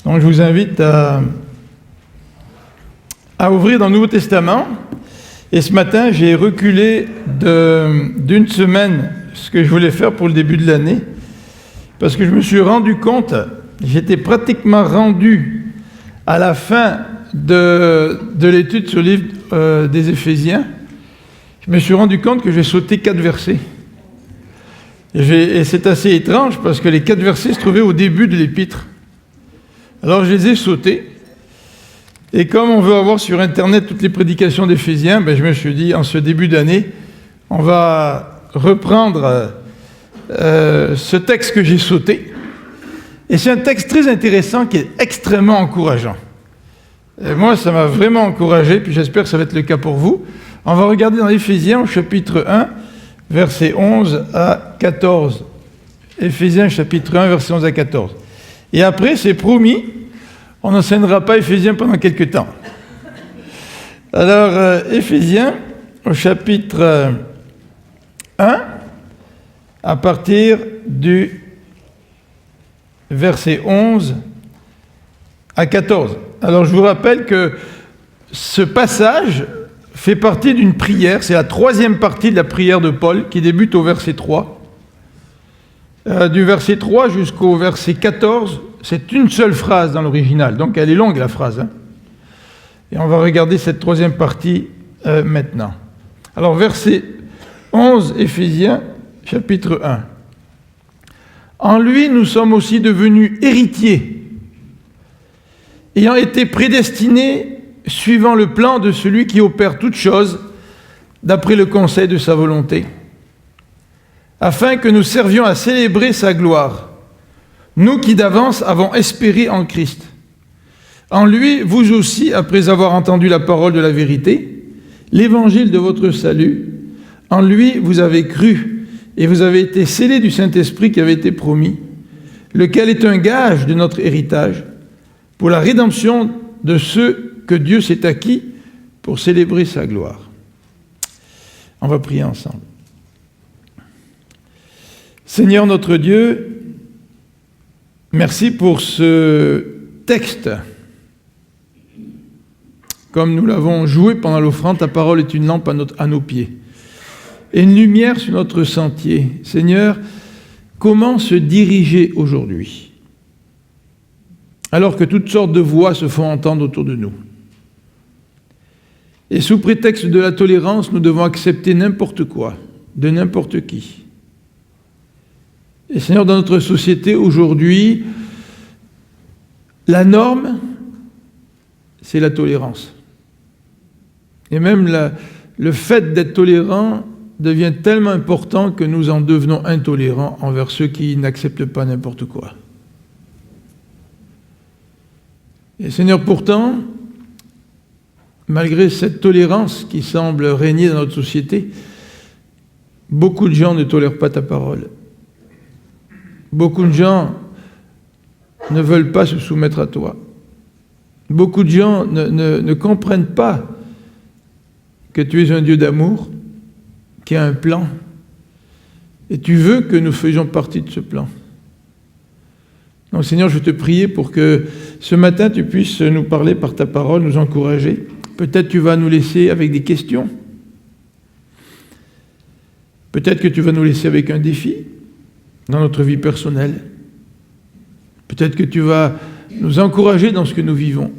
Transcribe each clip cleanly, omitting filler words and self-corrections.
Donc je vous invite à ouvrir dans le Nouveau Testament. Et ce matin, j'ai reculé d'une semaine ce que je voulais faire pour le début de l'année, parce que je me suis rendu compte, j'étais pratiquement rendu à la fin de l'étude sur le livre des Éphésiens. Je me suis rendu compte que j'ai sauté 4 versets. Et c'est assez étrange parce que les 4 versets se trouvaient au début de l'épître. Alors je les ai sautés. Et comme on veut avoir sur Internet toutes les prédications d'Éphésiens, je me suis dit, en ce début d'année, on va reprendre ce texte que j'ai sauté. Et c'est un texte très intéressant qui est extrêmement encourageant. Et moi, ça m'a vraiment encouragé, puis j'espère que ça va être le cas pour vous. On va regarder dans Éphésiens au chapitre 1, versets 11 à 14. Éphésiens chapitre 1, versets 11 à 14. Et après, c'est promis, on n'enseignera pas Éphésiens pendant quelques temps. Alors, Éphésiens, au chapitre 1, à partir du verset 11 à 14. Alors, je vous rappelle que ce passage fait partie d'une prière, c'est la 3e partie de la prière de Paul, qui débute au verset 3. Du verset 3 jusqu'au verset 14, c'est une seule phrase dans l'original, donc elle est longue la phrase. Et on va regarder cette 3e partie maintenant. Alors verset 11, Éphésiens, chapitre 1. En lui, nous sommes aussi devenus héritiers, ayant été prédestinés suivant le plan de celui qui opère toutes choses d'après le conseil de sa volonté, afin que nous servions à célébrer sa gloire, nous qui d'avance avons espéré en Christ. En lui, vous aussi, après avoir entendu la parole de la vérité, l'évangile de votre salut, en lui vous avez cru, et vous avez été scellés du Saint-Esprit qui avait été promis, lequel est un gage de notre héritage, pour la rédemption de ceux que Dieu s'est acquis pour célébrer sa gloire. On va prier ensemble. Seigneur notre Dieu, merci pour ce texte. Comme nous l'avons joué pendant l'offrande, ta parole est une lampe à nos pieds et une lumière sur notre sentier. Seigneur, comment se diriger aujourd'hui, alors que toutes sortes de voix se font entendre autour de nous? Et sous prétexte de la tolérance, nous devons accepter n'importe quoi, de n'importe qui. Et Seigneur, dans notre société aujourd'hui, la norme, c'est la tolérance. Et même le fait d'être tolérant devient tellement important que nous en devenons intolérants envers ceux qui n'acceptent pas n'importe quoi. Et Seigneur, pourtant, malgré cette tolérance qui semble régner dans notre société, beaucoup de gens ne tolèrent pas ta parole. Beaucoup de gens ne veulent pas se soumettre à toi. Beaucoup de gens ne comprennent pas que tu es un Dieu d'amour, qui a un plan, et tu veux que nous faisions partie de ce plan. Donc Seigneur, je veux te prier pour que ce matin tu puisses nous parler par ta parole, nous encourager. Peut-être tu vas nous laisser avec des questions. Peut-être que tu vas nous laisser avec un défi dans notre vie personnelle. Peut-être que tu vas nous encourager dans ce que nous vivons.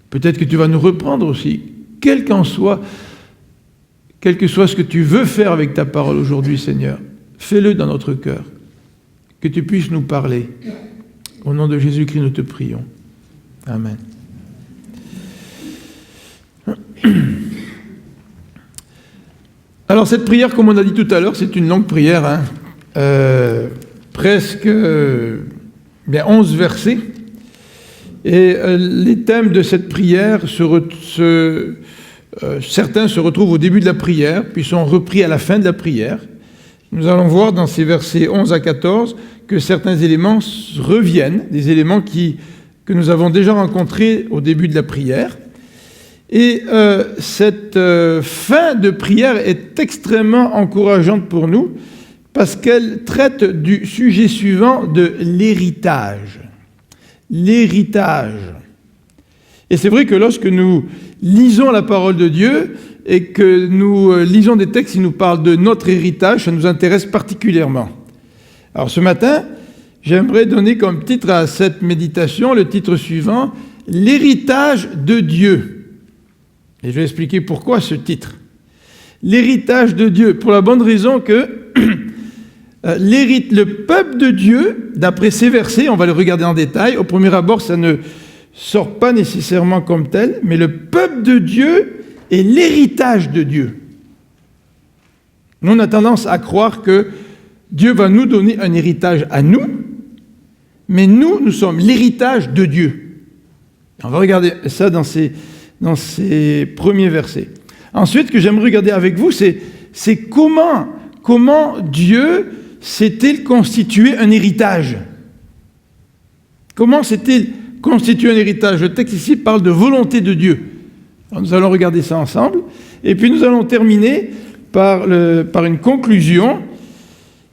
Peut-être que tu vas nous reprendre aussi, quel que soit ce que tu veux faire avec ta parole aujourd'hui, Seigneur. Fais-le dans notre cœur. Que tu puisses nous parler. Au nom de Jésus-Christ, nous te prions. Amen. Alors cette prière, comme on a dit tout à l'heure, c'est une longue prière, presque 11 versets. Et les thèmes de cette prière, certains se retrouvent au début de la prière, puis sont repris à la fin de la prière. Nous allons voir dans ces versets 11 à 14 que certains éléments reviennent, des éléments que nous avons déjà rencontrés au début de la prière. Et cette fin de prière est extrêmement encourageante pour nous parce qu'elle traite du sujet suivant de l'héritage. l'héritage. Et c'est vrai que lorsque nous lisons la parole de Dieu et que nous lisons des textes qui nous parlent de notre héritage, ça nous intéresse particulièrement. Alors ce matin, j'aimerais donner comme titre à cette méditation le titre suivant, « L'héritage de Dieu ». Et je vais expliquer pourquoi ce titre. L'héritage de Dieu, pour la bonne raison que le peuple de Dieu, d'après ces versets, on va le regarder en détail, au premier abord ça ne sort pas nécessairement comme tel, mais le peuple de Dieu est l'héritage de Dieu. Nous, on a tendance à croire que Dieu va nous donner un héritage à nous, mais nous sommes l'héritage de Dieu. On va regarder ça dans ces premiers versets. Ensuite, ce que j'aimerais regarder avec vous, c'est comment Dieu s'est-il constitué un héritage? Comment s'est-il constitué un héritage? Le texte ici parle de volonté de Dieu. Alors, nous allons regarder ça ensemble. Et puis nous allons terminer par une conclusion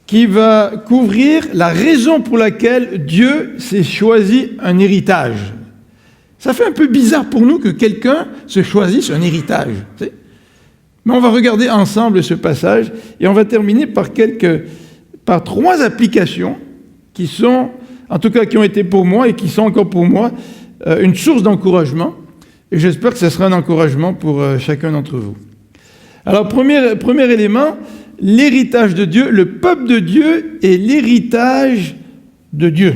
qui va couvrir la raison pour laquelle Dieu s'est choisi un héritage. Ça fait un peu bizarre pour nous que quelqu'un se choisisse un héritage. Tu sais? Mais on va regarder ensemble ce passage et on va terminer par 3 applications qui sont, en tout cas qui ont été pour moi et qui sont encore pour moi, une source d'encouragement. Et j'espère que ce sera un encouragement pour chacun d'entre vous. Alors, premier élément, l'héritage de Dieu, le peuple de Dieu est l'héritage de Dieu.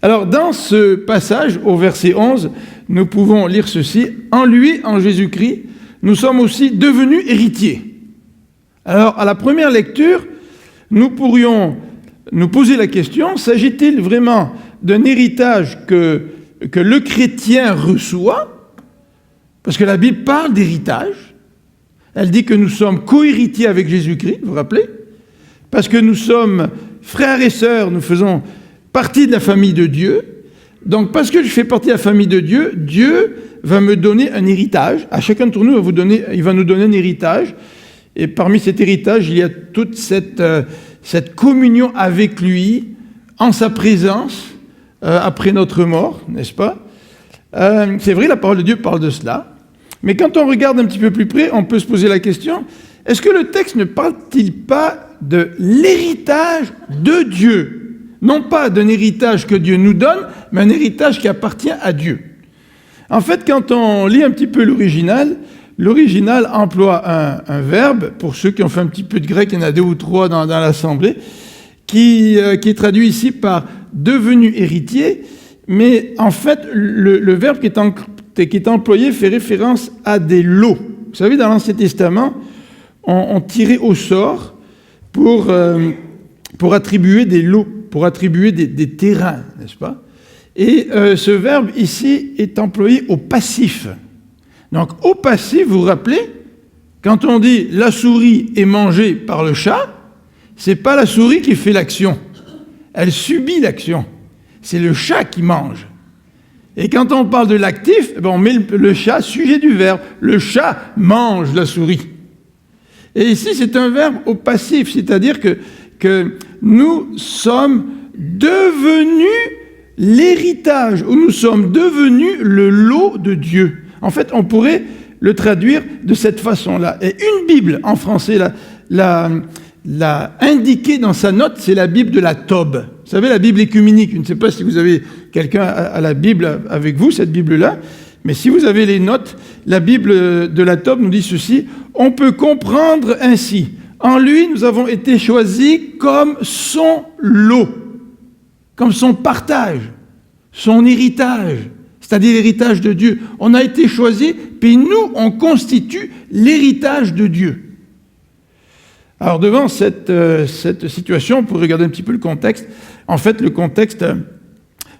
Alors, dans ce passage, au verset 11, nous pouvons lire ceci. « En lui, en Jésus-Christ, nous sommes aussi devenus héritiers. » Alors, à la première lecture, nous pourrions nous poser la question, s'agit-il vraiment d'un héritage que le chrétien reçoit? Parce que la Bible parle d'héritage. Elle dit que nous sommes co-héritiers avec Jésus-Christ, vous vous rappelez? Parce que nous sommes frères et sœurs, nous faisons partie de la famille de Dieu. Donc, parce que je fais partie de la famille de Dieu, Dieu va me donner un héritage. À chacun d'entre nous, il va nous donner un héritage. Et parmi cet héritage, il y a toute cette communion avec lui, en sa présence, après notre mort, n'est-ce pas? C'est vrai, la parole de Dieu parle de cela. Mais quand on regarde un petit peu plus près, on peut se poser la question, est-ce que le texte ne parle-t-il pas de l'héritage de Dieu? Non pas d'un héritage que Dieu nous donne, mais un héritage qui appartient à Dieu. En fait, quand on lit un petit peu l'original emploie un verbe, pour ceux qui ont fait un petit peu de grec, il y en a 2 ou 3 dans l'Assemblée, qui est traduit ici par « devenu héritier », mais en fait, le verbe qui est employé fait référence à des lots. Vous savez, dans l'Ancien Testament, on tirait au sort pour attribuer des lots, pour attribuer des terrains, n'est-ce pas? Et ce verbe ici est employé au passif. Donc, au passif, vous vous rappelez, quand on dit « la souris est mangée par le chat », c'est pas la souris qui fait l'action. Elle subit l'action. C'est le chat qui mange. Et quand on parle de l'actif, on met le chat sujet du verbe. Le chat mange la souris. Et ici, c'est un verbe au passif, c'est-à-dire que nous sommes devenus l'héritage, ou nous sommes devenus le lot de Dieu. En fait, on pourrait le traduire de cette façon-là. Et une Bible, en français, l'a indiqué dans sa note, c'est la Bible de la Tobe. Vous savez, la Bible écuménique. Je ne sais pas si vous avez quelqu'un à la Bible avec vous, cette Bible-là, mais si vous avez les notes, la Bible de la Tobe nous dit ceci, « On peut comprendre ainsi. En lui, nous avons été choisis comme son lot, comme son partage, son héritage. » C'est-à-dire l'héritage de Dieu. On a été choisis, puis nous, on constitue l'héritage de Dieu. Alors, devant cette situation, pour regarder un petit peu le contexte, en fait, le contexte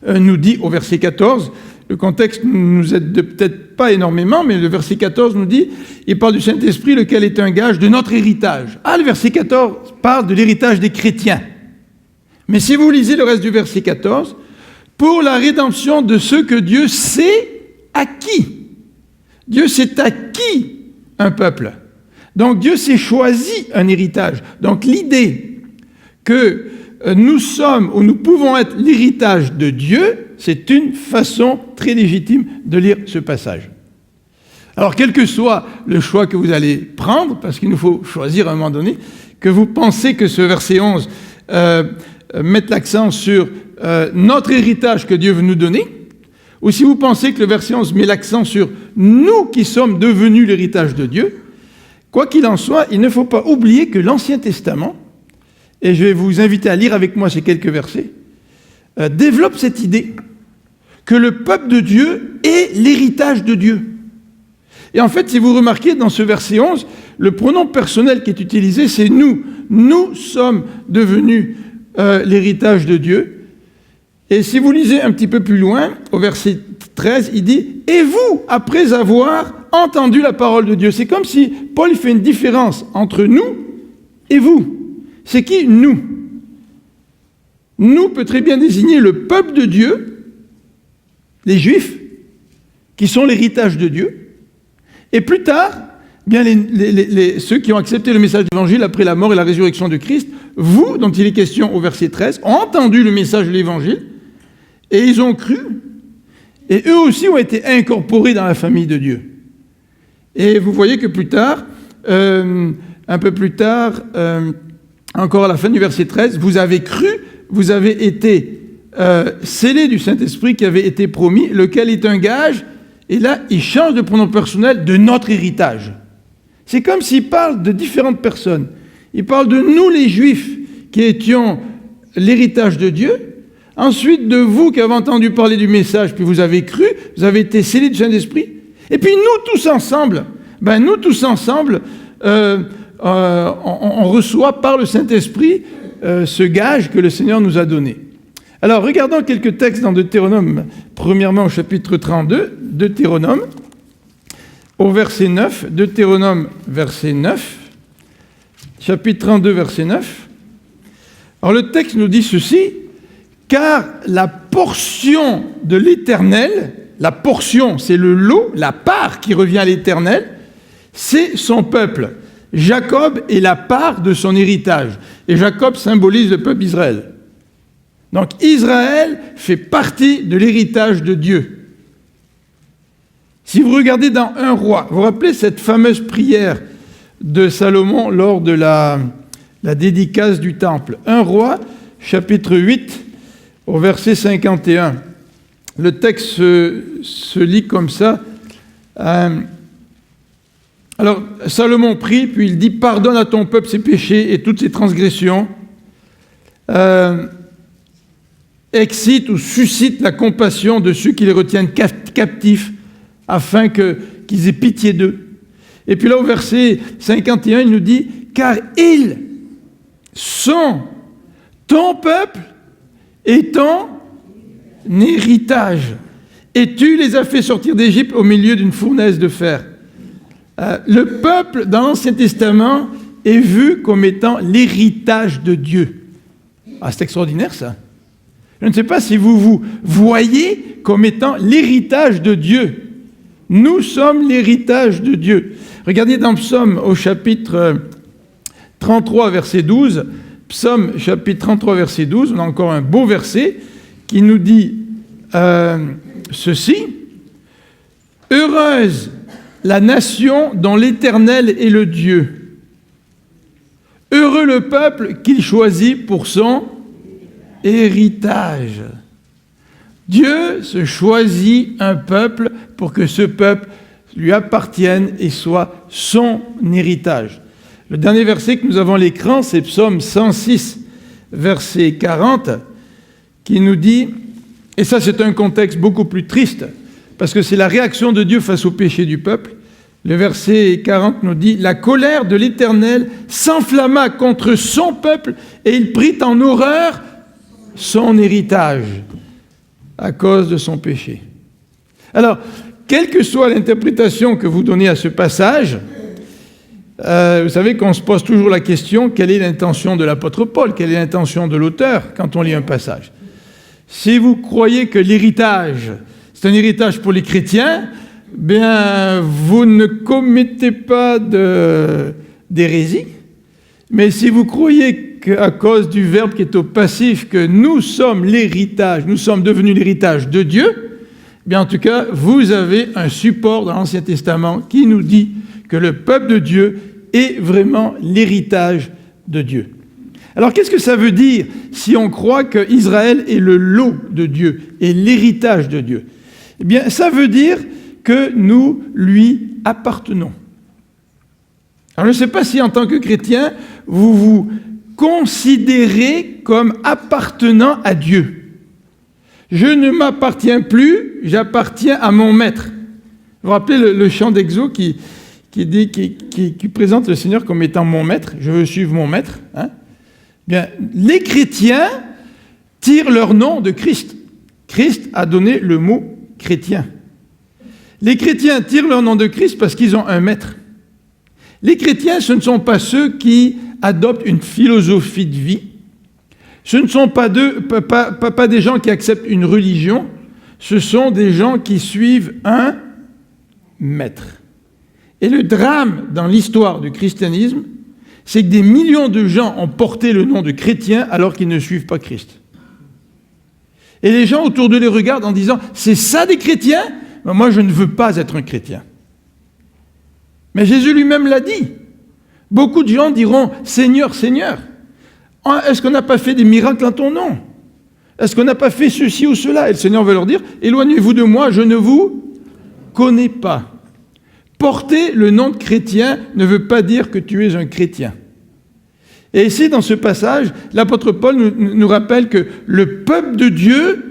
nous dit, au verset 14, le contexte ne nous aide peut-être pas énormément, mais le verset 14 nous dit, il parle du Saint-Esprit, lequel est un gage de notre héritage. Ah, le verset 14 parle de l'héritage des chrétiens. Mais si vous lisez le reste du verset 14, pour la rédemption de ceux que Dieu s'est acquis. Dieu s'est acquis un peuple. Donc Dieu s'est choisi un héritage. Donc l'idée que nous sommes ou nous pouvons être l'héritage de Dieu c'est une façon très légitime de lire ce passage. Alors, quel que soit le choix que vous allez prendre, parce qu'il nous faut choisir à un moment donné, que vous pensez que ce verset 11 mette l'accent sur notre héritage que Dieu veut nous donner, ou si vous pensez que le verset 11 met l'accent sur nous qui sommes devenus l'héritage de Dieu, quoi qu'il en soit, il ne faut pas oublier que l'Ancien Testament, et je vais vous inviter à lire avec moi ces quelques versets, développe cette idée que le peuple de Dieu est l'héritage de Dieu. Et en fait, si vous remarquez dans ce verset 11, le pronom personnel qui est utilisé, c'est nous. Nous sommes devenus l'héritage de Dieu. Et si vous lisez un petit peu plus loin, au verset 13, il dit « Et vous, après avoir entendu la parole de Dieu ». C'est comme si Paul fait une différence entre nous et vous. C'est qui nous? Nous peut très bien désigner le peuple de Dieu, les Juifs, qui sont l'héritage de Dieu. Et plus tard, bien ceux qui ont accepté le message de l'Évangile après la mort et la résurrection de Christ, vous, dont il est question au verset 13, ont entendu le message de l'Évangile et ils ont cru. Et eux aussi ont été incorporés dans la famille de Dieu. Et vous voyez que plus tard, un peu plus tard, encore à la fin du verset 13, vous avez cru, vous avez été scellés du Saint-Esprit qui avait été promis, lequel est un gage. Et là, il change de pronom personnel de notre héritage. C'est comme s'il parle de différentes personnes. Il parle de nous les Juifs qui étions l'héritage de Dieu. Ensuite, de vous qui avez entendu parler du message, puis vous avez cru, vous avez été scellés du Saint-Esprit. Et puis nous tous ensemble, on reçoit par le Saint-Esprit ce gage que le Seigneur nous a donné. Alors, regardons quelques textes dans Deutéronome, premièrement au chapitre 32, Deutéronome, au verset 9, Deutéronome, verset 9, chapitre 32, verset 9. Alors, le texte nous dit ceci, « Car la portion de l'Éternel, la portion, c'est le lot, la part qui revient à l'Éternel, c'est son peuple. Jacob est la part de son héritage. » Et Jacob symbolise le peuple d'Israël. Donc Israël fait partie de l'héritage de Dieu. Si vous regardez dans 1 Roi, vous vous rappelez cette fameuse prière de Salomon lors de la dédicace du temple. 1 Roi, chapitre 8, au verset 51. Le texte se lit comme ça. Alors Salomon prie, puis il dit « Pardonne à ton peuple ses péchés et toutes ses transgressions. » excite ou suscite la compassion de ceux qui les retiennent captifs, afin qu'ils aient pitié d'eux. Et puis là, au verset 51, il nous dit « Car ils sont ton peuple et ton héritage. Et tu les as fait sortir d'Égypte au milieu d'une fournaise de fer. » Le peuple, dans l'Ancien Testament, est vu comme étant l'héritage de Dieu. Ah, c'est extraordinaire, ça. Je ne sais pas si vous vous voyez comme étant l'héritage de Dieu. Nous sommes l'héritage de Dieu. Regardez dans Psaume au chapitre 33, verset 12. Psaume chapitre 33, verset 12. On a encore un beau verset qui nous dit ceci. « Heureuse la nation dont l'Éternel est le Dieu. Heureux le peuple qu'il choisit pour son héritage. » Dieu se choisit un peuple pour que ce peuple lui appartienne et soit son héritage. Le dernier verset que nous avons à l'écran, c'est Psaume 106, verset 40, qui nous dit, et ça c'est un contexte beaucoup plus triste, parce que c'est la réaction de Dieu face au péché du peuple. Le verset 40 nous dit « La colère de l'Éternel s'enflamma contre son peuple et il prit en horreur son héritage à cause de son péché. » Alors, quelle que soit l'interprétation que vous donnez à ce passage, vous savez qu'on se pose toujours la question, quelle est l'intention de l'apôtre Paul, quelle est l'intention de l'auteur quand on lit un passage. Si vous croyez que l'héritage, c'est un héritage pour les chrétiens, bien, vous ne commettez pas d'hérésie. Mais si vous croyez qu'à cause du verbe qui est au passif, que nous sommes l'héritage, nous sommes devenus l'héritage de Dieu, bien en tout cas, vous avez un support dans l'Ancien Testament qui nous dit que le peuple de Dieu est vraiment l'héritage de Dieu. Alors qu'est-ce que ça veut dire si on croit qu'Israël est le lot de Dieu et l'héritage de Dieu? Eh bien, ça veut dire que nous lui appartenons. Alors, je ne sais pas si en tant que chrétien, vous vous considérez comme appartenant à Dieu. Je ne m'appartiens plus, j'appartiens à mon maître. Vous vous rappelez le chant d'Exode qui présente le Seigneur comme étant mon maître? Je veux suivre mon maître. Hein? Bien, les chrétiens tirent leur nom de Christ. Christ a donné le mot chrétien. Les chrétiens tirent leur nom de Christ parce qu'ils ont un maître. Les chrétiens, ce ne sont pas ceux qui adoptent une philosophie de vie. Ce ne sont pas des gens qui acceptent une religion. Ce sont des gens qui suivent un maître. Et le drame dans l'histoire du christianisme, c'est que des millions de gens ont porté le nom de chrétien alors qu'ils ne suivent pas Christ. Et les gens autour d'eux les regardent en disant « C'est ça des chrétiens ? Ben moi, je ne veux pas être un chrétien. » Mais Jésus lui-même l'a dit. Beaucoup de gens diront « Seigneur, Seigneur, est-ce qu'on n'a pas fait des miracles en ton nom? Est-ce qu'on n'a pas fait ceci ou cela ?» Et le Seigneur va leur dire « Éloignez-vous de moi, je ne vous connais pas. » Porter le nom de chrétien ne veut pas dire que tu es un chrétien. Et ici, dans ce passage, l'apôtre Paul nous rappelle que le peuple de Dieu,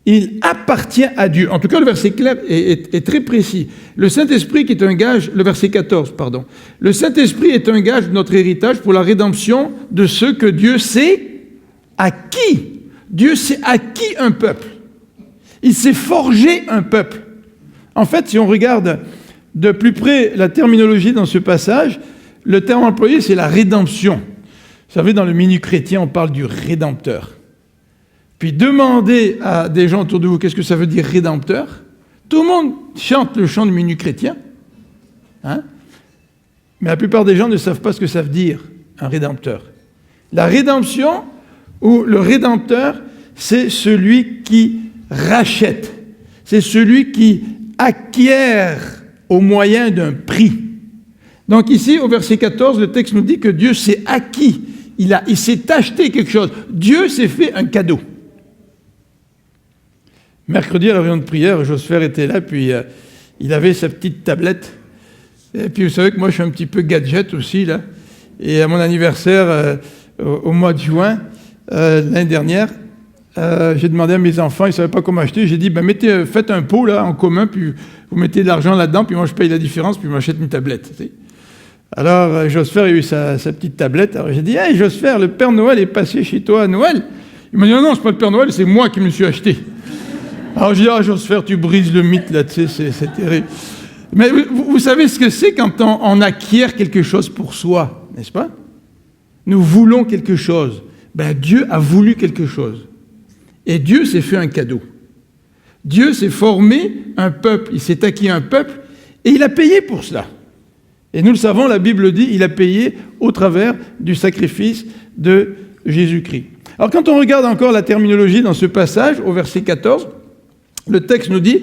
il appartient à Dieu. En tout cas, le verset clair est très précis. Le Saint-Esprit qui est un gage, le verset 14, pardon. Le Saint-Esprit est un gage de notre héritage pour la rédemption de ceux que Dieu s'est acquis. Dieu s'est acquis un peuple. Il s'est forgé un peuple. En fait, si on regarde de plus près la terminologie dans ce passage, le terme employé, c'est la rédemption. Vous savez, dans le milieu chrétien, on parle du rédempteur. Puis demandez à des gens autour de vous qu'est-ce que ça veut dire rédempteur. Tout le monde chante le chant du milieu chrétien. Hein? Mais la plupart des gens ne savent pas ce que ça veut dire, un rédempteur. La rédemption, ou le rédempteur, c'est celui qui rachète. C'est celui qui acquiert au moyen d'un prix. Donc ici, au verset 14, le texte nous dit que Dieu s'est acquis. Il s'est acheté quelque chose. Dieu s'est fait un cadeau. Mercredi, à la réunion de prière, Joseph était là, puis il avait sa petite tablette. Et puis vous savez que moi, je suis un petit peu gadget aussi, là. Et à mon anniversaire, au mois de juin, l'année dernière, j'ai demandé à mes enfants, ils ne savaient pas comment acheter, j'ai dit, faites un pot là, en commun, puis vous mettez de l'argent là-dedans, puis moi je paye la différence, puis je m'achète une tablette. Tu sais. Alors Joseph a eu sa petite tablette, alors j'ai dit, « Hey Joseph, le Père Noël est passé chez toi à Noël ?» Il m'a dit, « Non, c'est pas le Père Noël, c'est moi qui me suis acheté. » Alors j'ai dit, « Ah Joseph, tu brises le mythe là, tu sais, c'est terrible. » Mais vous savez ce que c'est quand on acquiert quelque chose pour soi, n'est-ce pas? Nous voulons quelque chose. Ben, Dieu a voulu quelque chose. Et Dieu s'est fait un cadeau. Dieu s'est formé un peuple, il s'est acquis un peuple, et il a payé pour cela. Et nous le savons, la Bible dit, il a payé au travers du sacrifice de Jésus-Christ. Alors quand on regarde encore la terminologie dans ce passage, au verset 14, le texte nous dit,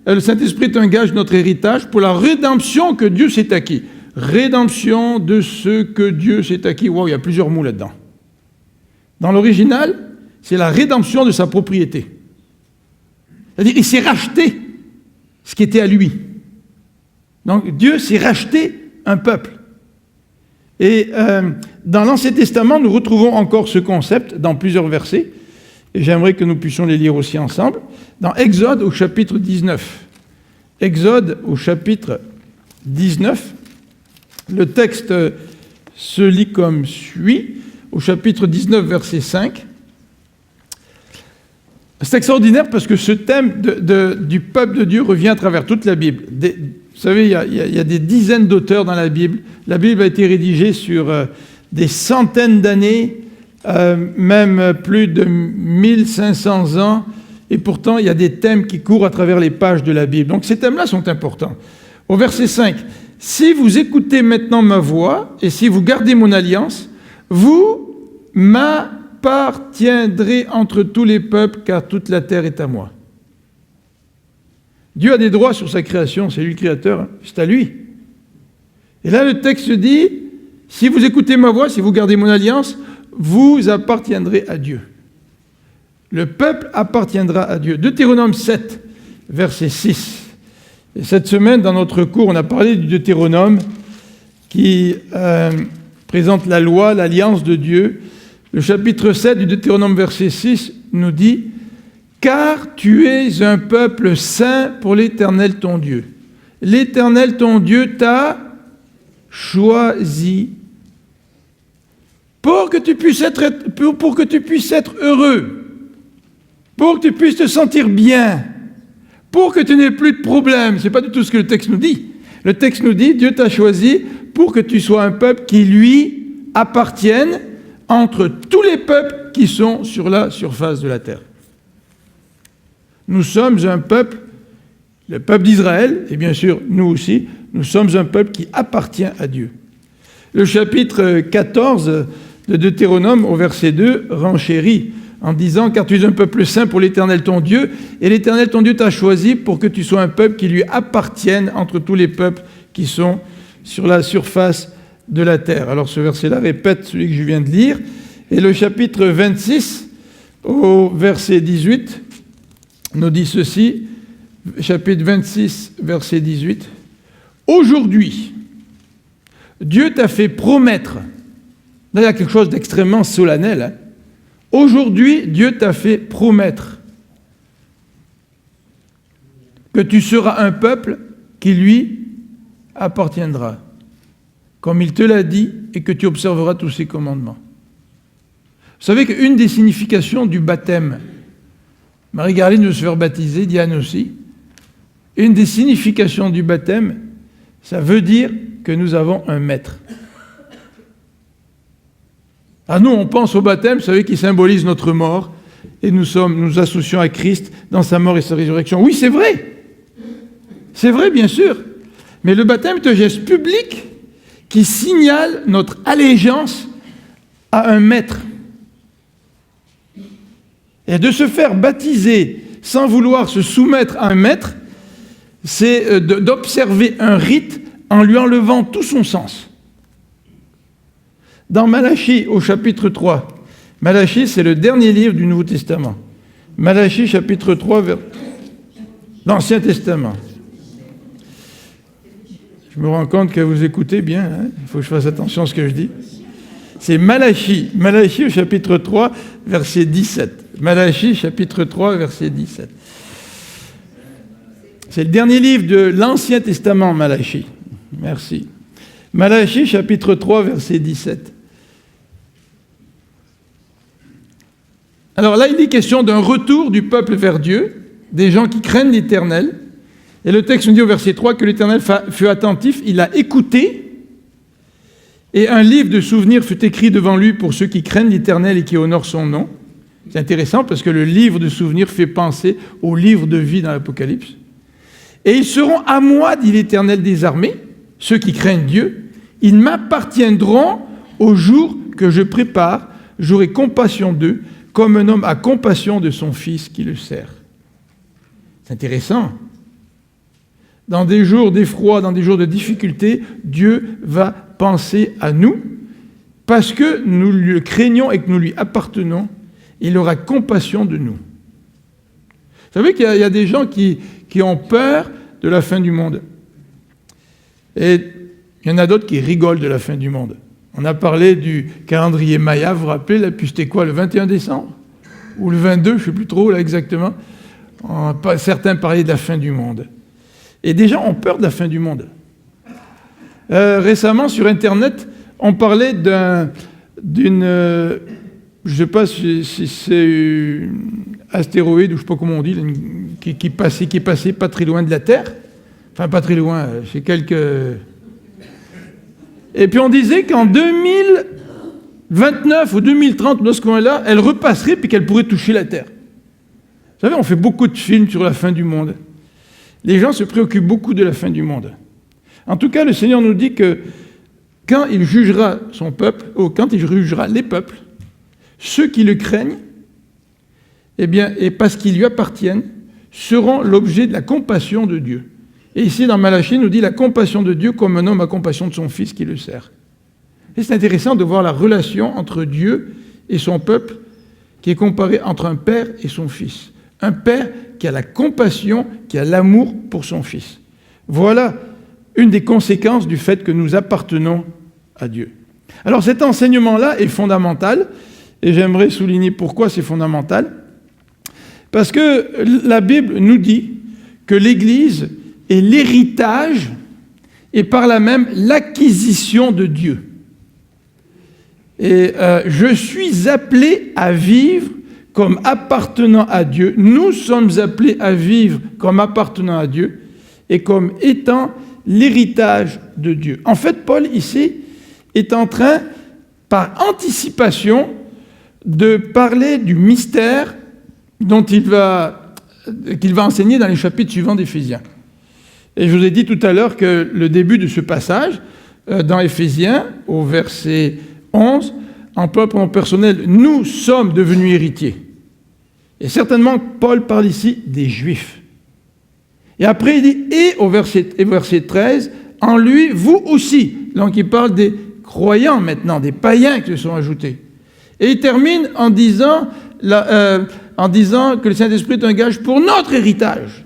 le Saint-Esprit est un gage de notre héritage pour la rédemption que Dieu s'est acquis. Rédemption de ceux que Dieu s'est acquis. Wow, il y a plusieurs mots là-dedans. Dans l'original, c'est la rédemption de sa propriété. C'est-à-dire, il s'est racheté ce qui était à lui. Donc, Dieu s'est racheté un peuple. Et dans l'Ancien Testament, nous retrouvons encore ce concept dans plusieurs versets. Et j'aimerais que nous puissions les lire aussi ensemble. Dans Exode, au chapitre 19. Exode, au chapitre 19, le texte se lit comme suit. Au chapitre 19, verset 5. C'est extraordinaire parce que ce thème du peuple de Dieu revient à travers toute la Bible. Vous savez, il y a des dizaines d'auteurs dans la Bible. La Bible a été rédigée sur des centaines d'années, même plus de 1500 ans, et pourtant il y a des thèmes qui courent à travers les pages de la Bible. Donc ces thèmes-là sont importants. Au verset 5, « Si vous écoutez maintenant ma voix, et si vous gardez mon alliance, vous m'appartiendrai entre tous les peuples, car toute la terre est à moi. Dieu a des droits sur sa création, c'est lui le créateur, hein, c'est à lui. Et là, le texte dit, si vous écoutez ma voix, si vous gardez mon alliance, vous appartiendrez à Dieu. Le peuple appartiendra à Dieu. Deutéronome 7, verset 6. Et cette semaine, dans notre cours, on a parlé du Deutéronome qui présente la loi, l'alliance de Dieu. Le chapitre 7 du Deutéronome, verset 6, nous dit « Car tu es un peuple saint pour l'Éternel ton Dieu. L'Éternel ton Dieu t'a choisi pour que tu puisses être heureux, pour que tu puisses te sentir bien, pour que tu n'aies plus de problèmes. » Ce n'est pas du tout ce que le texte nous dit. Le texte nous dit, Dieu t'a choisi pour que tu sois un peuple qui lui appartienne entre tous les peuples qui sont sur la surface de la terre. Nous sommes un peuple, le peuple d'Israël, et bien sûr nous aussi, nous sommes un peuple qui appartient à Dieu. Le chapitre 14 de Deutéronome, au verset 2, renchérit en disant « Car tu es un peuple saint pour l'Éternel ton Dieu, et l'Éternel ton Dieu t'a choisi pour que tu sois un peuple qui lui appartienne entre tous les peuples qui sont sur la surface de la terre. » Alors ce verset-là répète celui que je viens de lire. Et le chapitre 26, au verset 18, nous dit ceci, chapitre 26, verset 18. « Aujourd'hui, Dieu t'a fait promettre. » Là, il y a quelque chose d'extrêmement solennel. Hein. Aujourd'hui, Dieu t'a fait promettre que tu seras un peuple qui lui appartiendra, comme il te l'a dit, et que tu observeras tous ses commandements. Vous savez qu'une des significations du baptême, Marie-Garline veut se faire baptiser, Diane aussi, une des significations du baptême, ça veut dire que nous avons un maître. Ah, nous, on pense au baptême, vous savez, qui symbolise notre mort, et nous associons à Christ dans sa mort et sa résurrection. Oui, c'est vrai. C'est vrai, bien sûr. Mais le baptême est un geste public qui signale notre allégeance à un maître. Et de se faire baptiser sans vouloir se soumettre à un maître, c'est d'observer un rite en lui enlevant tout son sens. Dans Malachie, au chapitre 3, Malachie, c'est le dernier livre du Nouveau Testament. Malachie, chapitre 3, vers l'Ancien Testament. Je me rends compte que vous écoutez bien, hein. Il faut que je fasse attention à ce que je dis. C'est Malachie, au chapitre 3, verset 17. Malachie, chapitre 3, verset 17. C'est le dernier livre de l'Ancien Testament, Malachie. Merci. Malachie, chapitre 3, verset 17. Alors là, il est question d'un retour du peuple vers Dieu, des gens qui craignent l'Éternel. Et le texte nous dit au verset 3 que l'Éternel fut attentif, il a écouté, et un livre de souvenirs fut écrit devant lui pour ceux qui craignent l'Éternel et qui honorent son nom. C'est intéressant parce que le livre de souvenirs fait penser au livre de vie dans l'Apocalypse. Et ils seront à moi, dit l'Éternel des armées, ceux qui craignent Dieu, ils m'appartiendront au jour que je prépare, j'aurai compassion d'eux, comme un homme a compassion de son fils qui le sert. C'est intéressant. Dans des jours d'effroi, dans des jours de difficulté, Dieu va penser à nous, parce que nous le craignons et que nous lui appartenons, il aura compassion de nous. Vous savez qu'il y a des gens qui ont peur de la fin du monde. Et il y en a d'autres qui rigolent de la fin du monde. On a parlé du calendrier Maya, vous vous rappelez, là, puis c'était quoi, le 21 décembre ou le 22, je ne sais plus trop, là, exactement. Certains parlaient de la fin du monde. Et des gens ont peur de la fin du monde. Récemment, sur Internet, on parlait d'une... je ne sais pas si c'est un astéroïde, ou je ne sais pas comment on dit, qui est passé pas très loin de la Terre. Enfin, pas très loin, c'est quelques... Et puis on disait qu'en 2029 ou 2030, dans ce coin-là, elle repasserait puis qu'elle pourrait toucher la Terre. Vous savez, on fait beaucoup de films sur la fin du monde. Les gens se préoccupent beaucoup de la fin du monde. En tout cas, le Seigneur nous dit que quand il jugera son peuple, ou quand il jugera les peuples, ceux qui le craignent, eh bien, et parce qu'ils lui appartiennent, seront l'objet de la compassion de Dieu. Et ici, dans Malachie, il nous dit la compassion de Dieu comme un homme a compassion de son fils qui le sert. Et c'est intéressant de voir la relation entre Dieu et son peuple qui est comparée entre un père et son fils. Un père qui a la compassion, qui a l'amour pour son fils. Voilà une des conséquences du fait que nous appartenons à Dieu. Alors cet enseignement-là est fondamental, et j'aimerais souligner pourquoi c'est fondamental. Parce que la Bible nous dit que l'Église est l'héritage et par là même l'acquisition de Dieu. Et je suis appelé à vivre comme appartenant à Dieu. Nous sommes appelés à vivre comme appartenant à Dieu et comme étant l'héritage de Dieu. En fait, Paul, ici, est en train, par anticipation, de parler du mystère qu'il va enseigner dans les chapitres suivants d'Éphésiens. Et je vous ai dit tout à l'heure que le début de ce passage, dans Éphésiens, au verset 11, emploie pour nom personnel, nous sommes devenus héritiers. Et certainement, Paul parle ici des Juifs. Et après, il dit, et au verset 13, en lui, vous aussi. Donc, il parle des croyants maintenant, des païens qui se sont ajoutés. Et il termine en disant que le Saint-Esprit est un gage pour notre héritage.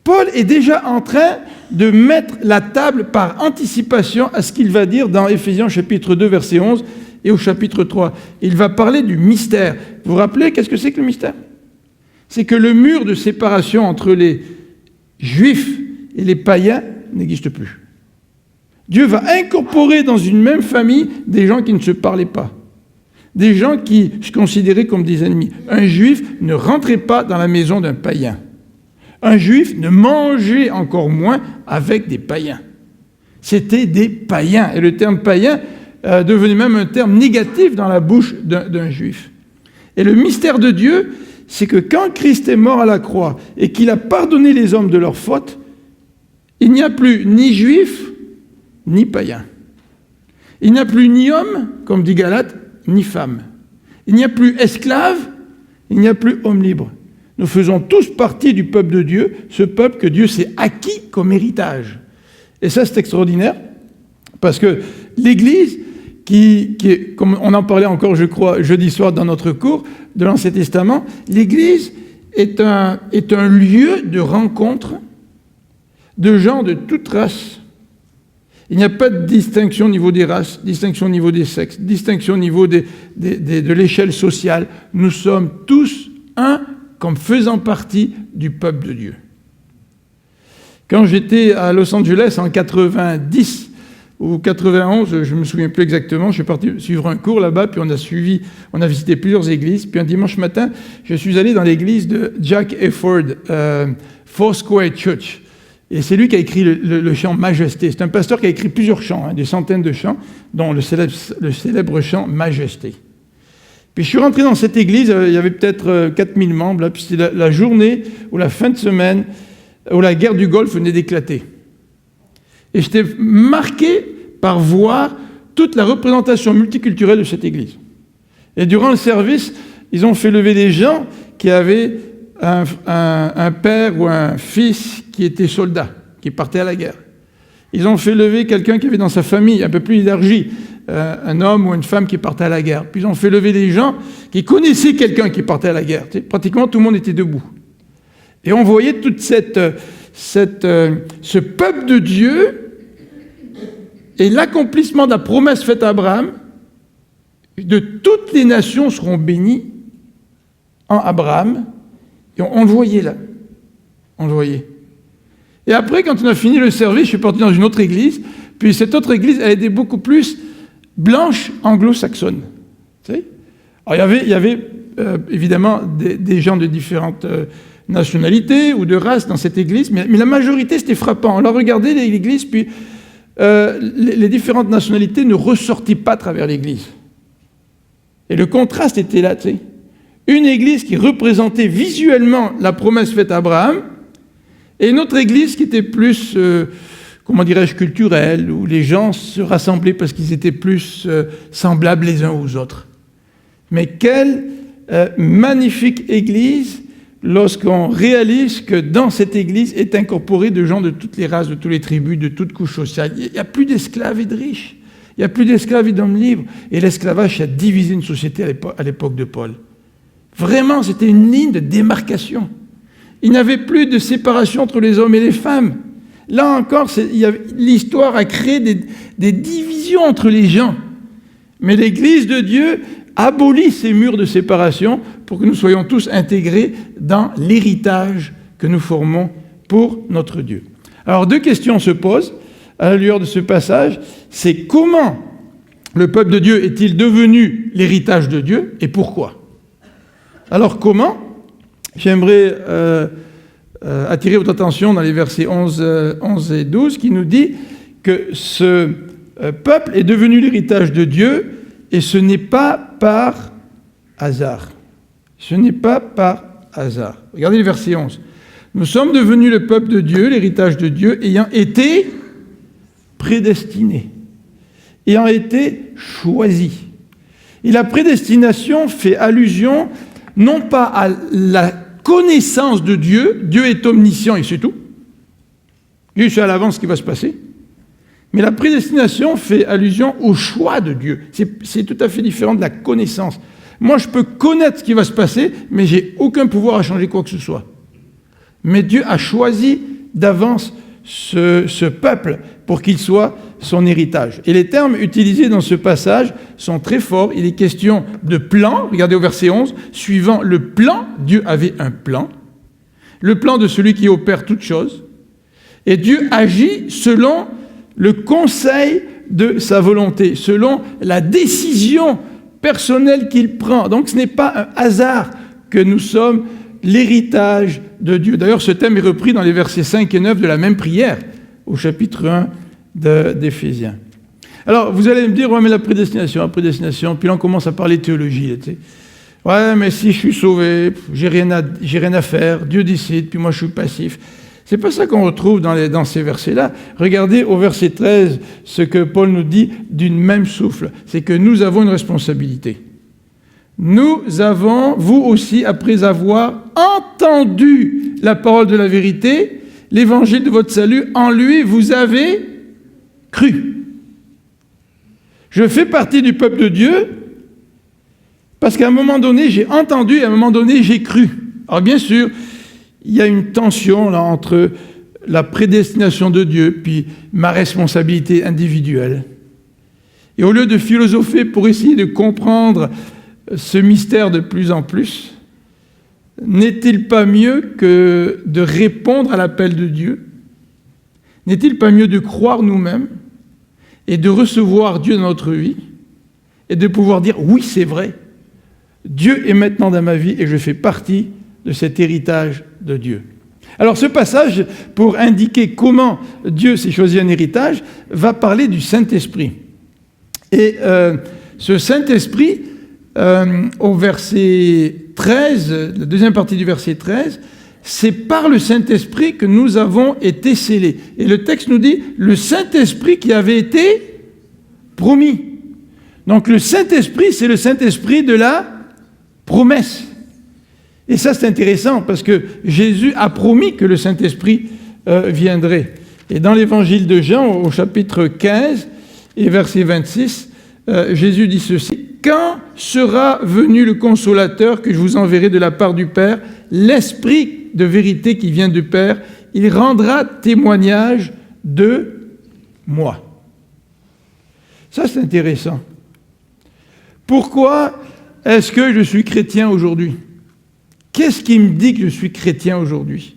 Paul est déjà en train de mettre la table par anticipation à ce qu'il va dire dans Éphésiens chapitre 2, verset 11 et au chapitre 3. Il va parler du mystère. Vous vous rappelez, qu'est-ce que c'est que le mystère? C'est que le mur de séparation entre les Juifs et les païens n'existe plus. Dieu va incorporer dans une même famille des gens qui ne se parlaient pas. Des gens qui se considéraient comme des ennemis. Un Juif ne rentrait pas dans la maison d'un païen. Un Juif ne mangeait encore moins avec des païens. C'était des païens. Et le terme païen devenait même un terme négatif dans la bouche d'un Juif. Et le mystère de Dieu, c'est que quand Christ est mort à la croix et qu'il a pardonné les hommes de leurs fautes, il n'y a plus ni Juif, ni païen. Il n'y a plus ni homme, comme dit Galate, ni femme. Il n'y a plus esclave, il n'y a plus homme libre. Nous faisons tous partie du peuple de Dieu, ce peuple que Dieu s'est acquis comme héritage. Et ça, c'est extraordinaire, parce que l'Église, qui est, comme on en parlait encore, je crois, jeudi soir dans notre cours de l'Ancien Testament, l'Église est un lieu de rencontre de gens de toute race. Il n'y a pas de distinction au niveau des races, distinction au niveau des sexes, distinction au niveau de l'échelle sociale. Nous sommes tous un comme faisant partie du peuple de Dieu. Quand j'étais à Los Angeles en 90 ou 91, je ne me souviens plus exactement, je suis parti suivre un cours là-bas, puis on a visité plusieurs églises, puis un dimanche matin, je suis allé dans l'église de Jack Efford, Foursquare Church. Et c'est lui qui a écrit le chant Majesté. C'est un pasteur qui a écrit plusieurs chants, des centaines de chants, dont le célèbre chant Majesté. Puis je suis rentré dans cette église, il y avait peut-être 4000 membres, là, puis c'était la journée ou la fin de semaine où la guerre du Golfe venait d'éclater. Et j'étais marqué par voir toute la représentation multiculturelle de cette église. Et durant le service, ils ont fait lever des gens qui avaient un père ou un fils qui était soldat, qui partait à la guerre. Ils ont fait lever quelqu'un qui avait dans sa famille, un peu plus élargie, un homme ou une femme qui partait à la guerre. Puis ils ont fait lever des gens qui connaissaient quelqu'un qui partait à la guerre. Tu sais, pratiquement tout le monde était debout. Et on voyait toute ce peuple de Dieu et l'accomplissement de la promesse faite à Abraham, de toutes les nations seront bénies en Abraham. Et on le voyait là. On le voyait. Et après, quand on a fini le service, je suis parti dans une autre église. Puis cette autre église, elle était beaucoup plus blanche anglo-saxonne. Tu sais? Alors il y avait évidemment des gens de différentes nationalités ou de races dans cette église, mais la majorité, c'était frappant. On a regardé l'église, puis les différentes nationalités ne ressortaient pas à travers l'église. Et le contraste était là, tu sais. Une église qui représentait visuellement la promesse faite à Abraham, et une autre église qui était plus, comment dirais-je, culturelle, où les gens se rassemblaient parce qu'ils étaient plus semblables les uns aux autres. Mais quelle magnifique Église lorsqu'on réalise que dans cette Église est incorporé de gens de toutes les races, de toutes les tribus, de toutes couches sociales. Il n'y a plus d'esclaves et de riches. Il n'y a plus d'esclaves et d'hommes libres. Et l'esclavage a divisé une société à l'époque de Paul. Vraiment, c'était une ligne de démarcation. Il n'y avait plus de séparation entre les hommes et les femmes. Là encore, l'histoire a créé des divisions entre les gens. Mais l'Église de Dieu abolit ces murs de séparation pour que nous soyons tous intégrés dans l'héritage que nous formons pour notre Dieu. Alors, deux questions se posent à la lueur de ce passage. C'est comment le peuple de Dieu est-il devenu l'héritage de Dieu et pourquoi? Alors, comment? J'aimerais attirer votre attention dans les versets 11 et 12 qui nous dit que ce peuple est devenu l'héritage de Dieu et ce n'est pas par hasard. Ce n'est pas par hasard. Regardez le verset 11. Nous sommes devenus le peuple de Dieu, l'héritage de Dieu, ayant été prédestinés, ayant été choisis. Et la prédestination fait allusion non pas à la connaissance de Dieu, Dieu est omniscient et c'est tout. Dieu sait à l'avance ce qui va se passer. Mais la prédestination fait allusion au choix de Dieu. C'est tout à fait différent de la connaissance. Moi, je peux connaître ce qui va se passer, mais je n'ai aucun pouvoir à changer quoi que ce soit. Mais Dieu a choisi d'avance ce peuple pour qu'il soit son héritage. Et les termes utilisés dans ce passage sont très forts. Il est question de plan. Regardez au verset 11. Suivant le plan, Dieu avait un plan. Le plan de celui qui opère toutes choses. Et Dieu agit selon le conseil de sa volonté, selon la décision personnelle qu'il prend. Donc ce n'est pas un hasard que nous sommes l'héritage de Dieu. D'ailleurs, ce thème est repris dans les versets 5 et 9 de la même prière, au chapitre 1 d'Éphésiens. Alors, vous allez me dire, ouais, mais la prédestination, puis là on commence à parler théologie. Tu sais. Ouais, mais si je suis sauvé, j'ai rien à faire, Dieu décide, puis moi je suis passif. C'est pas ça qu'on retrouve dans ces versets-là. Regardez au verset 13 ce que Paul nous dit d'une même souffle. C'est que nous avons une responsabilité. Nous avons, vous aussi, après avoir entendu la parole de la vérité, l'évangile de votre salut, en lui, vous avez cru. Je fais partie du peuple de Dieu parce qu'à un moment donné, j'ai entendu et à un moment donné, j'ai cru. Alors bien sûr, il y a une tension là entre la prédestination de Dieu puis ma responsabilité individuelle. Et au lieu de philosopher pour essayer de comprendre ce mystère de plus en plus, n'est-il pas mieux que de répondre à l'appel de Dieu? N'est-il pas mieux de croire nous-mêmes et de recevoir Dieu dans notre vie et de pouvoir dire « oui, c'est vrai, Dieu est maintenant dans ma vie et je fais partie de cet héritage de Dieu ». Alors ce passage, pour indiquer comment Dieu s'est choisi un héritage, va parler du Saint-Esprit. Et ce Saint-Esprit, au verset 13, la deuxième partie du verset 13, c'est par le Saint-Esprit que nous avons été scellés. Et le texte nous dit, le Saint-Esprit qui avait été promis. Donc le Saint-Esprit, c'est le Saint-Esprit de la promesse. Et ça, c'est intéressant, parce que Jésus a promis que le Saint-Esprit viendrait. Et dans l'évangile de Jean, au chapitre 15 et verset 26, Jésus dit ceci. Quand sera venu le Consolateur que je vous enverrai de la part du Père, l'Esprit de vérité qui vient du Père, il rendra témoignage de moi. Ça, c'est intéressant. Pourquoi est-ce que je suis chrétien aujourd'hui? Qu'est-ce qui me dit que je suis chrétien aujourd'hui?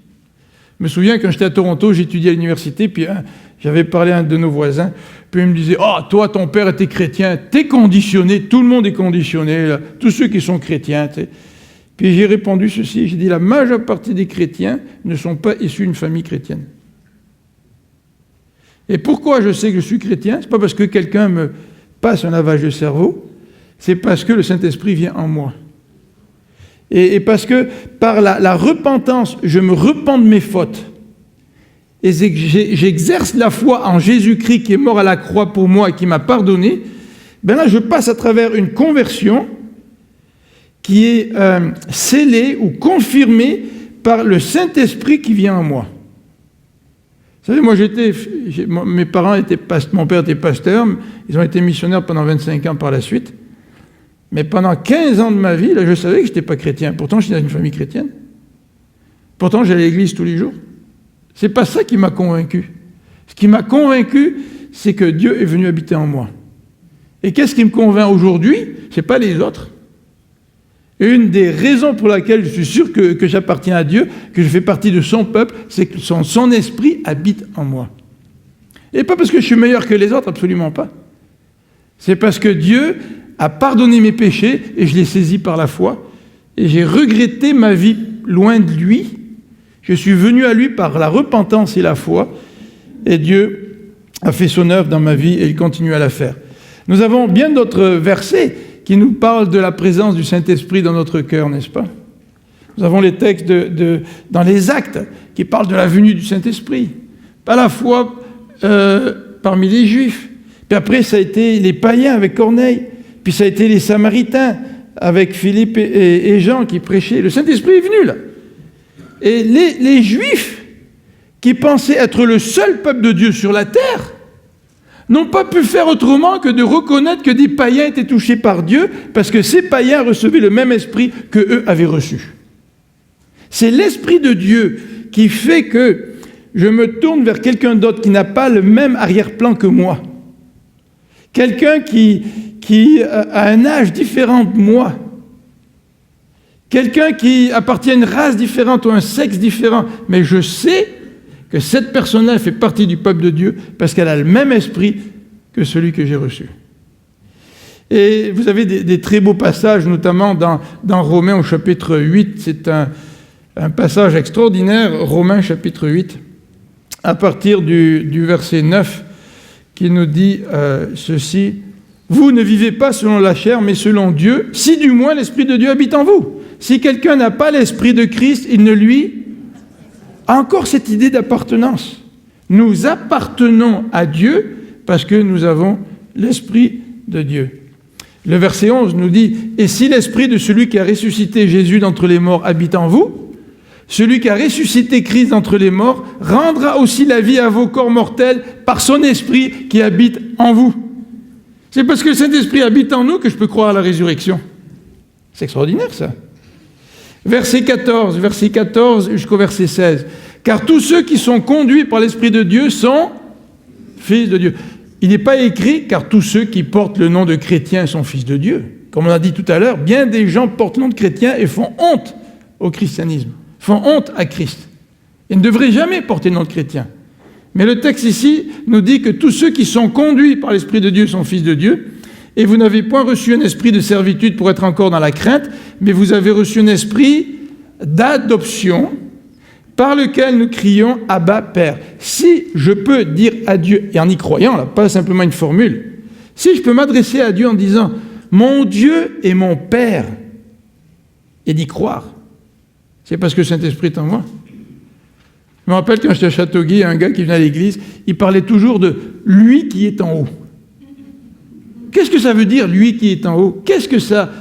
Je me souviens, quand j'étais à Toronto, j'étudiais à l'université, puis j'avais parlé à un de nos voisins, puis il me disait « Ah, toi, ton père était chrétien, t'es conditionné, tout le monde est conditionné, là, tous ceux qui sont chrétiens. » Puis j'ai répondu ceci, j'ai dit « La majeure partie des chrétiens ne sont pas issus d'une famille chrétienne. » Et pourquoi je sais que je suis chrétien? C'est pas parce que quelqu'un me passe un lavage de cerveau, c'est parce que le Saint-Esprit vient en moi. Et parce que par la repentance, je me repens de mes fautes. Et j'exerce la foi en Jésus-Christ qui est mort à la croix pour moi et qui m'a pardonné, ben là je passe à travers une conversion qui est scellé ou confirmé par le Saint-Esprit qui vient en moi. Vous savez, moi, mes parents étaient mon père était pasteur, ils ont été missionnaires pendant 25 ans par la suite. Mais pendant 15 ans de ma vie, là, je savais que je n'étais pas chrétien. Pourtant, je suis dans une famille chrétienne. Pourtant, j'allais à l'église tous les jours. C'est pas ça qui m'a convaincu. Ce qui m'a convaincu, c'est que Dieu est venu habiter en moi. Et qu'est-ce qui me convainc aujourd'hui? Ce n'est pas les autres. Une des raisons pour laquelle je suis sûr que j'appartiens à Dieu, que je fais partie de son peuple, c'est que son esprit habite en moi. Et pas parce que je suis meilleur que les autres, absolument pas. C'est parce que Dieu a pardonné mes péchés et je l'ai saisi par la foi. Et j'ai regretté ma vie loin de lui. Je suis venu à lui par la repentance et la foi. Et Dieu a fait son œuvre dans ma vie et il continue à la faire. Nous avons bien d'autres versets qui nous parlent de la présence du Saint-Esprit dans notre cœur, n'est-ce pas? Nous avons les textes dans les Actes qui parlent de la venue du Saint-Esprit. À la fois parmi les Juifs. Puis après, ça a été les païens avec Corneille. Puis ça a été les Samaritains avec Philippe et Jean qui prêchaient. Le Saint-Esprit est venu là. Et les Juifs qui pensaient être le seul peuple de Dieu sur la terre n'ont pas pu faire autrement que de reconnaître que des païens étaient touchés par Dieu parce que ces païens recevaient le même esprit qu'eux avaient reçu. C'est l'Esprit de Dieu qui fait que je me tourne vers quelqu'un d'autre qui n'a pas le même arrière-plan que moi. Quelqu'un qui a un âge différent de moi. Quelqu'un qui appartient à une race différente ou à un sexe différent. Mais je sais que cette personne-là fait partie du peuple de Dieu parce qu'elle a le même esprit que celui que j'ai reçu. Et vous avez des très beaux passages, notamment dans Romains au chapitre 8. C'est un passage extraordinaire, Romains chapitre 8, à partir du verset 9, qui nous dit ceci. « Vous ne vivez pas selon la chair, mais selon Dieu, si du moins l'Esprit de Dieu habite en vous. Si quelqu'un n'a pas l'Esprit de Christ, il ne lui... » Encore cette idée d'appartenance. Nous appartenons à Dieu parce que nous avons l'Esprit de Dieu. Le verset 11 nous dit « Et si l'Esprit de celui qui a ressuscité Jésus d'entre les morts habite en vous, celui qui a ressuscité Christ d'entre les morts rendra aussi la vie à vos corps mortels par son Esprit qui habite en vous. » C'est parce que le Saint-Esprit habite en nous que je peux croire à la résurrection. C'est extraordinaire, ça. Verset 14 jusqu'au verset 16. « Car tous ceux qui sont conduits par l'Esprit de Dieu sont fils de Dieu. » Il n'est pas écrit « car tous ceux qui portent le nom de chrétien sont fils de Dieu ». Comme on a dit tout à l'heure, bien des gens portent le nom de chrétien et font honte au christianisme, font honte à Christ. Ils ne devraient jamais porter le nom de chrétien. Mais le texte ici nous dit que tous ceux qui sont conduits par l'Esprit de Dieu sont fils de Dieu. Et vous n'avez point reçu un esprit de servitude pour être encore dans la crainte, mais vous avez reçu un esprit d'adoption par lequel nous crions « Abba, Père ». Si je peux dire à Dieu, et en y croyant, là, pas simplement une formule, si je peux m'adresser à Dieu en disant « Mon Dieu est mon Père », et d'y croire, c'est parce que le Saint-Esprit est en moi. Je me rappelle quand j'étais à Châteauguay, il y a un gars qui venait à l'église, il parlait toujours de « lui qui est en haut ». Qu'est-ce que ça veut dire, lui qui est en haut? Qu'est-ce que ça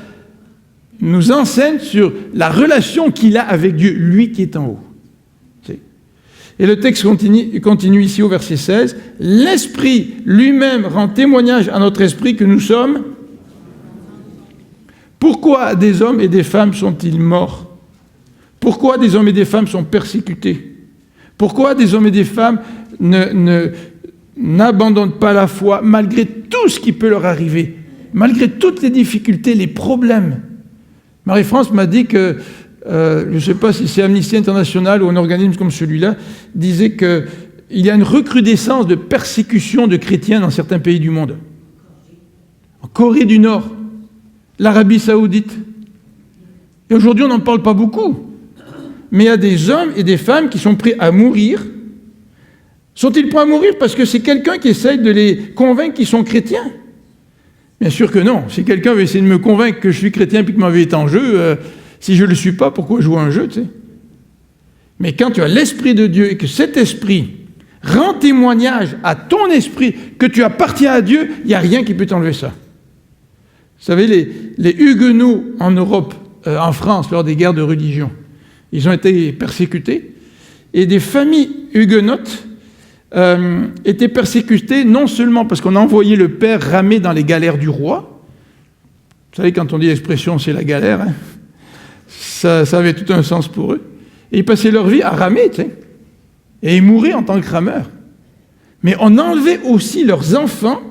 nous enseigne sur la relation qu'il a avec Dieu, lui qui est en haut? Et le texte continue ici au verset 16. « L'Esprit lui-même rend témoignage à notre esprit que nous sommes... » Pourquoi des hommes et des femmes sont-ils morts? Pourquoi des hommes et des femmes sont persécutés? Pourquoi des hommes et des femmes n'abandonnent pas la foi malgré tout ce qui peut leur arriver, malgré toutes les difficultés, les problèmes? Marie-France m'a dit que, je ne sais pas si c'est Amnesty International ou un organisme comme celui-là, disait qu'il y a une recrudescence de persécution de chrétiens dans certains pays du monde. En Corée du Nord, l'Arabie Saoudite. Et aujourd'hui, on n'en parle pas beaucoup. Mais il y a des hommes et des femmes qui sont prêts à mourir. Sont-ils prêts à mourir parce que c'est quelqu'un qui essaye de les convaincre qu'ils sont chrétiens? Bien sûr que non. Si quelqu'un veut essayer de me convaincre que je suis chrétien puis que ma vie est en jeu, si je ne le suis pas, pourquoi jouer un jeu, tu sais? Mais quand tu as l'Esprit de Dieu et que cet Esprit rend témoignage à ton esprit que tu appartiens à Dieu, il n'y a rien qui peut t'enlever ça. Vous savez, les Huguenots en Europe, en France lors des guerres de religion. Ils ont été persécutés. Et des familles huguenotes étaient persécutées non seulement parce qu'on envoyait le père ramer dans les galères du roi. Vous savez, quand on dit l'expression « c'est la galère hein, », ça avait tout un sens pour eux. Et ils passaient leur vie à ramer, tu sais. Et ils mouraient en tant que rameurs. Mais on enlevait aussi leurs enfants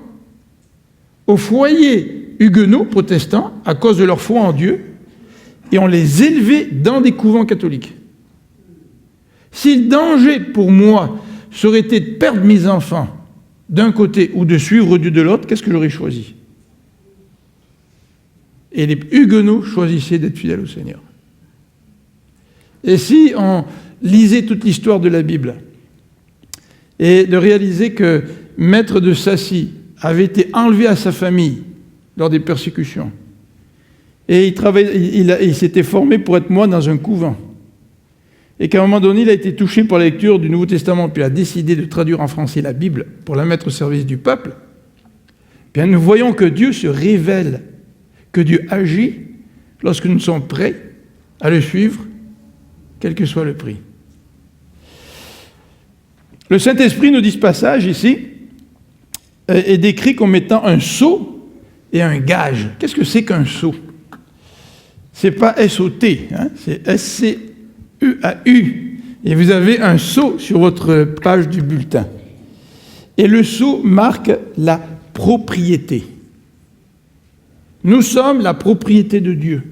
au foyer huguenot protestant à cause de leur foi en Dieu, et on les élevait dans des couvents catholiques. Si le danger pour moi serait été de perdre mes enfants d'un côté ou de suivre Dieu de l'autre, qu'est-ce que j'aurais choisi? Et les huguenots choisissaient d'être fidèles au Seigneur. Et si on lisait toute l'histoire de la Bible et de réaliser que Maître de Sassy avait été enlevé à sa famille lors des persécutions, et il s'était formé pour être moine dans un couvent, et qu'à un moment donné, il a été touché par la lecture du Nouveau Testament, puis il a décidé de traduire en français la Bible pour la mettre au service du peuple, bien nous voyons que Dieu se révèle, que Dieu agit lorsque nous sommes prêts à le suivre, quel que soit le prix. Le Saint-Esprit, nous dit ce passage ici, est décrit comme étant un sceau et un gage. Qu'est-ce que c'est qu'un sceau? C'est pas S-O-T, hein, c'est S-C-U-A-U. Et vous avez un sceau sur votre page du bulletin. Et le sceau marque la propriété. Nous sommes la propriété de Dieu.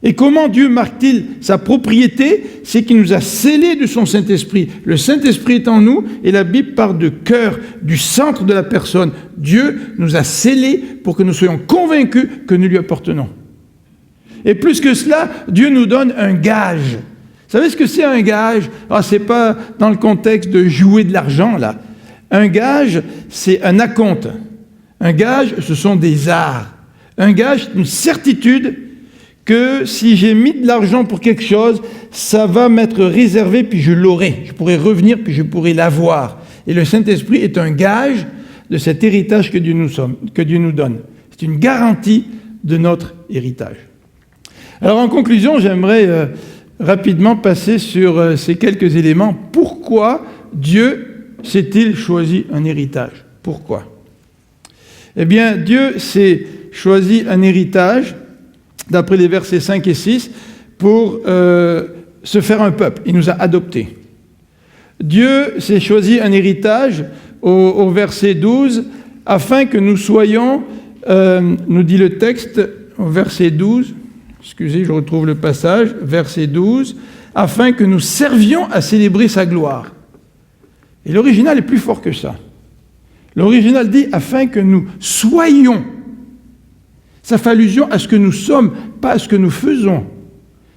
Et comment Dieu marque-t-il sa propriété? C'est qu'il nous a scellés de son Saint-Esprit. Le Saint-Esprit est en nous, et la Bible parle de cœur, du centre de la personne. Dieu nous a scellés pour que nous soyons convaincus que nous lui appartenons. Et plus que cela, Dieu nous donne un gage. Vous savez ce que c'est un gage? Ce n'est pas dans le contexte de jouer de l'argent, là. Un gage, c'est un acompte. Un gage, ce sont des arts. Un gage, c'est une certitude que si j'ai mis de l'argent pour quelque chose, ça va m'être réservé, puis je l'aurai. Je pourrai revenir, puis je pourrai l'avoir. Et le Saint-Esprit est un gage de cet héritage que Dieu nous donne. C'est une garantie de notre héritage. Alors en conclusion, j'aimerais rapidement passer sur ces quelques éléments. Pourquoi Dieu s'est-il choisi un héritage? Pourquoi? Eh bien, Dieu s'est choisi un héritage d'après les versets 5 et 6, pour se faire un peuple. Il nous a adoptés. Dieu s'est choisi un héritage au verset 12, afin que nous soyons, nous dit le texte, au verset 12, excusez, je retrouve le passage, verset 12, afin que nous servions à célébrer sa gloire. Et l'original est plus fort que ça. L'original dit, afin que nous soyons. Ça fait allusion à ce que nous sommes, pas à ce que nous faisons.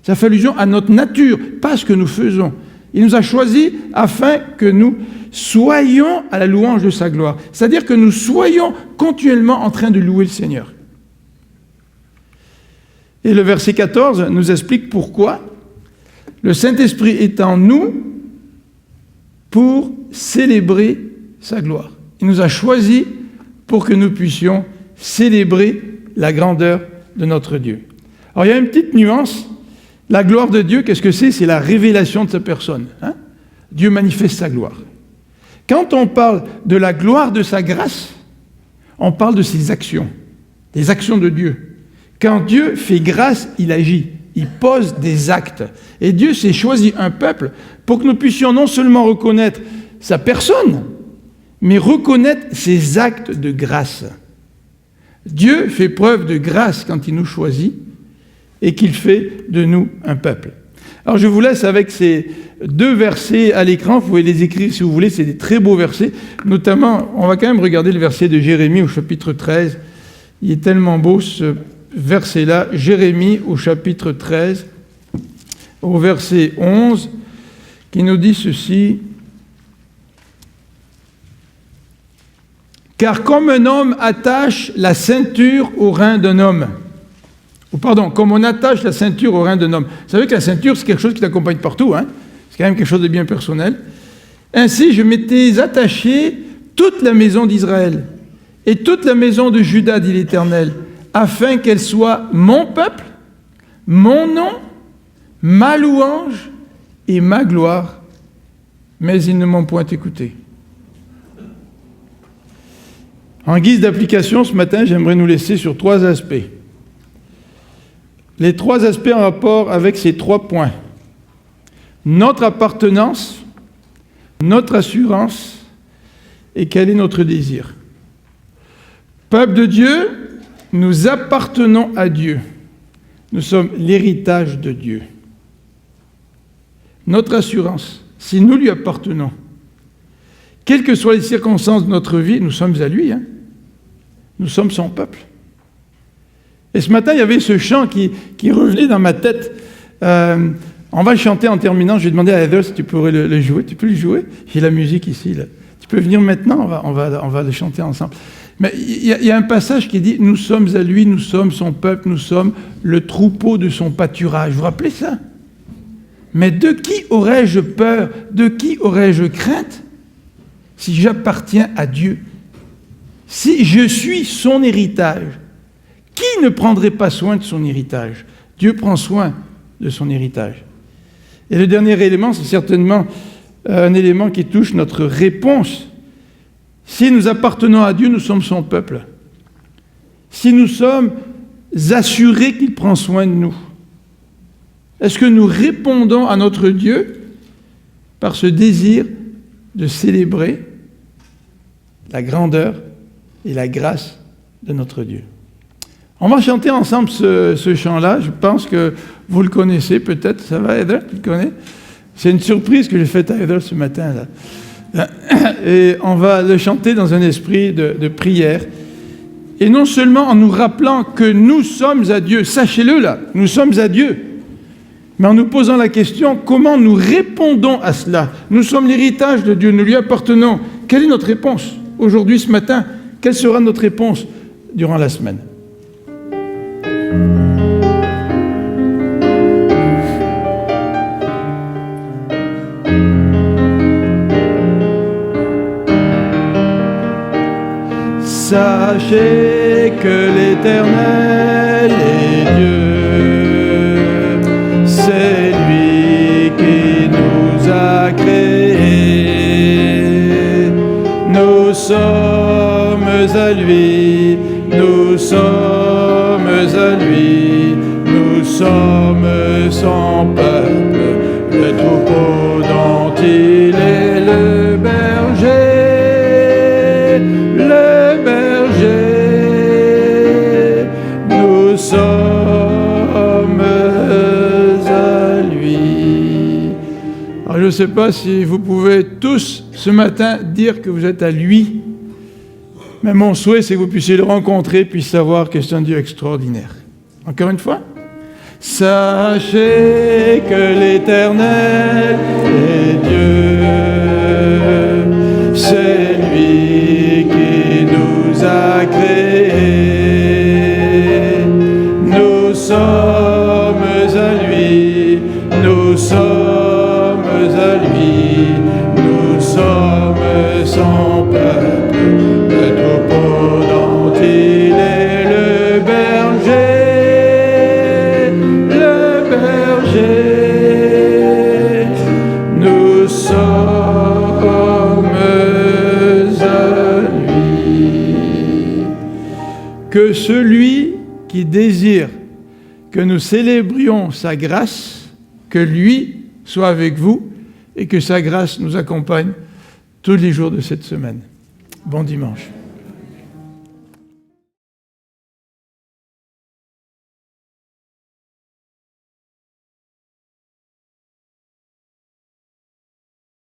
Ça fait allusion à notre nature, pas à ce que nous faisons. Il nous a choisis afin que nous soyons à la louange de sa gloire. C'est-à-dire que nous soyons continuellement en train de louer le Seigneur. Et le verset 14 nous explique pourquoi le Saint-Esprit est en nous pour célébrer sa gloire. Il nous a choisis pour que nous puissions célébrer la grandeur de notre Dieu. Alors il y a une petite nuance. La gloire de Dieu, qu'est-ce que c'est? C'est la révélation de sa personne. Hein? Dieu manifeste sa gloire. Quand on parle de la gloire de sa grâce, on parle de ses actions, des actions de Dieu. Quand Dieu fait grâce, il agit, il pose des actes. Et Dieu s'est choisi un peuple pour que nous puissions non seulement reconnaître sa personne, mais reconnaître ses actes de grâce. Dieu fait preuve de grâce quand il nous choisit et qu'il fait de nous un peuple. Alors je vous laisse avec ces deux versets à l'écran, vous pouvez les écrire si vous voulez, c'est des très beaux versets. Notamment, on va quand même regarder le verset de Jérémie au chapitre 13. Il est tellement beau ce verset-là, Jérémie au chapitre 13, au verset 11, qui nous dit ceci. Car comme un homme attache la ceinture au rein d'un homme, comme on attache la ceinture au rein d'un homme. Vous savez que la ceinture, c'est quelque chose qui t'accompagne partout, hein? C'est quand même quelque chose de bien personnel. Ainsi, je m'étais attaché toute la maison d'Israël et toute la maison de Juda, dit l'Éternel, afin qu'elle soit mon peuple mon nom, ma louange et ma gloire, mais ils ne m'ont point écouté. En guise d'application, ce matin, j'aimerais nous laisser sur 3 aspects. Les 3 aspects en rapport avec ces 3 points. Notre appartenance, notre assurance et quel est notre désir. Peuple de Dieu, nous appartenons à Dieu. Nous sommes l'héritage de Dieu. Notre assurance, si nous lui appartenons, quelles que soient les circonstances de notre vie, nous sommes à lui. Nous sommes son peuple. Et ce matin, il y avait ce chant qui revenait dans ma tête. On va le chanter en terminant. Je vais demander à Heather si tu pourrais le jouer. Tu peux le jouer? J'ai la musique ici. Là. Tu peux venir maintenant, on va le chanter ensemble. Mais il y a un passage qui dit « Nous sommes à lui, nous sommes son peuple, nous sommes le troupeau de son pâturage. » Vous vous rappelez ça? Mais de qui aurais-je peur? De qui aurais-je crainte? Si j'appartiens à Dieu, si je suis son héritage, qui ne prendrait pas soin de son héritage? Dieu prend soin de son héritage. Et le dernier élément, c'est certainement un élément qui touche notre réponse. Si nous appartenons à Dieu, nous sommes son peuple. Si nous sommes assurés qu'il prend soin de nous, est-ce que nous répondons à notre Dieu par ce désir de célébrer la grandeur et la grâce de notre Dieu? On va chanter ensemble ce chant-là. Je pense que vous le connaissez peut-être. Ça va, Heather? Tu le connais? C'est une surprise que j'ai faite à Heather ce matin, là. Et on va le chanter dans un esprit de prière. Et non seulement en nous rappelant que nous sommes à Dieu, sachez-le là, nous sommes à Dieu, mais en nous posant la question, comment nous répondons à cela? Nous sommes l'héritage de Dieu, nous lui appartenons. Quelle est notre réponse aujourd'hui, ce matin? Quelle sera notre réponse durant la semaine? Sachez que l'Éternel est Dieu, c'est lui qui nous a créés. Nous sommes à lui, nous sommes à lui, nous sommes son peuple, le troupeau dont il est le berger. Nous sommes à lui. Alors je ne sais pas si vous pouvez tous ce matin dire que vous êtes à lui, mais mon souhait c'est que vous puissiez le rencontrer puis savoir que c'est un Dieu extraordinaire. Encore une fois. Sachez que l'Éternel est Dieu, c'est lui qui nous a créés. Nous sommes à lui, nous sommes à lui, nous sommes son peuple, le troupeau dont il est le berger. Nous sommes à lui. Que celui qui désire que nous célébrions sa grâce, que lui soit avec vous et que sa grâce nous accompagne tous les jours de cette semaine. Bon dimanche.